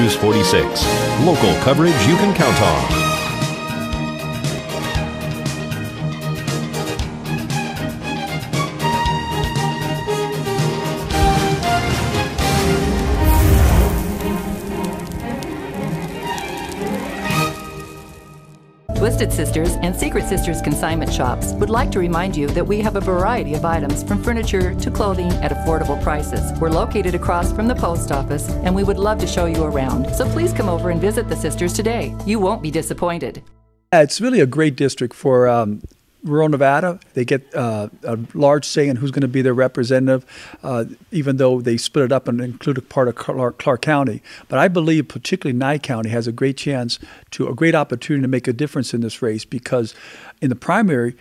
News 46. Local coverage you can count on. Twisted Sisters and Secret Sisters consignment shops would like to remind you that we have a variety of items from furniture to clothing at affordable prices. We're located across from the post office, and we would love to show you around. So please come over and visit the sisters today. You won't be disappointed. It's really a great district for rural Nevada. They get a large say in who's going to be their representative, even though they split it up and include a part of Clark County. But I believe particularly Nye County has a great opportunity to make a difference in this race, because in the primary,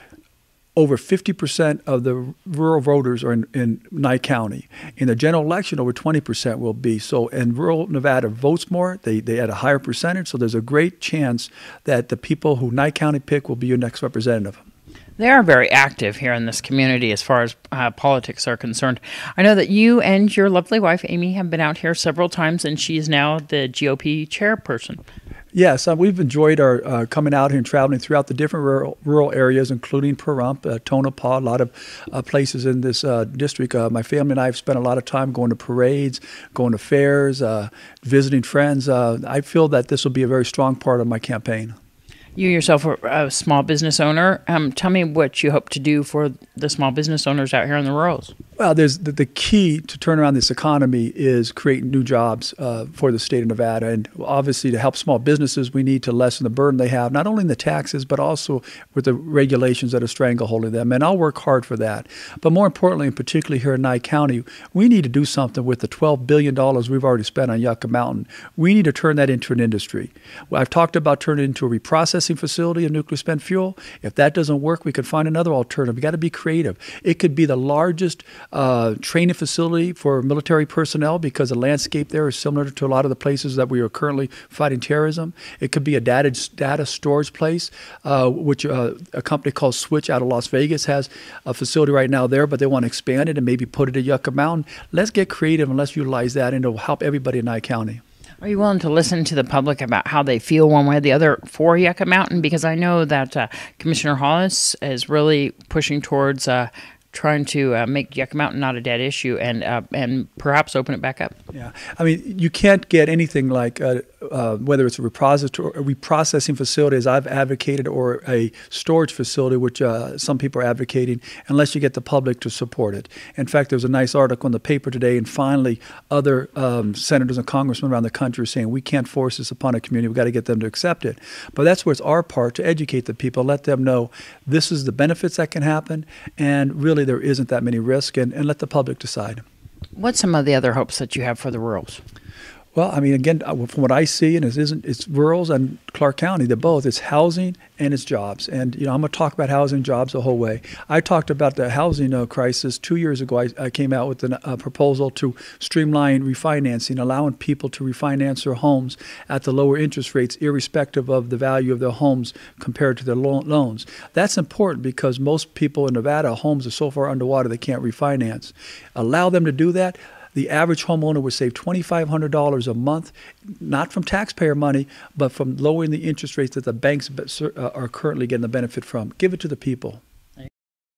over 50% of the rural voters are in Nye County. In the general election, over 20% will be. So, and rural Nevada votes more. They had a higher percentage. So there's a great chance that the people who Nye County pick will be your next representative. They are very active here in this community as far as politics are concerned. I know that you and your lovely wife, Amy, have been out here several times, and she is now the GOP chairperson. Yes, we've enjoyed our coming out here and traveling throughout the different rural areas, including Pahrump, Tonopah, a lot of places in this district. My family and I have spent a lot of time going to parades, going to fairs, visiting friends. I feel that this will be a very strong part of my campaign. You yourself are a small business owner. Tell me what you hope to do for the small business owners out here in the rurals. Well, there's the key to turn around this economy is creating new jobs for the state of Nevada. And obviously to help small businesses, we need to lessen the burden they have, not only in the taxes, but also with the regulations that are strangleholding them. And I'll work hard for that. But more importantly, and particularly here in Nye County, we need to do something with the $12 billion we've already spent on Yucca Mountain. We need to turn that into an industry. Well, I've talked about turning it into a reprocessing facility of nuclear spent fuel. If that doesn't work, we could find another alternative. We've got to be creative. It could be the largest training facility for military personnel, because the landscape there is similar to a lot of the places that we are currently fighting terrorism. It could be a data storage place, which a company called Switch out of Las Vegas has a facility right now there, but they want to expand it and maybe put it at Yucca Mountain. Let's get creative and let's utilize that, and it'll help everybody in Nye County. Are you willing to listen to the public about how they feel one way or the other for Yucca Mountain? Because I know that Commissioner Hollis is really pushing towards trying to make Yucca Mountain not a dead issue and perhaps open it back up. Yeah, I mean, you can't get anything like whether it's a reprocessing facility, as I've advocated, or a storage facility, which some people are advocating, unless you get the public to support it. In fact, there was a nice article in the paper today, and finally other senators and congressmen around the country are saying we can't force this upon a community. We've got to get them to accept it. But that's where it's our part to educate the people, let them know this is the benefits that can happen, and really there isn't that many risks, and let the public decide. What's some of the other hopes that you have for the rurals? Well, I mean, again, from what I see, and it's rurals and Clark County, they're both. It's housing and it's jobs. And, you know, I'm going to talk about housing and jobs the whole way. I talked about the housing crisis 2 years ago. I came out with a proposal to streamline refinancing, allowing people to refinance their homes at the lower interest rates, irrespective of the value of their homes compared to their loans. That's important because most people in Nevada, homes are so far underwater they can't refinance. Allow them to do that. The average homeowner would save $2,500 a month, not from taxpayer money, but from lowering the interest rates that the banks are currently getting the benefit from. Give it to the people.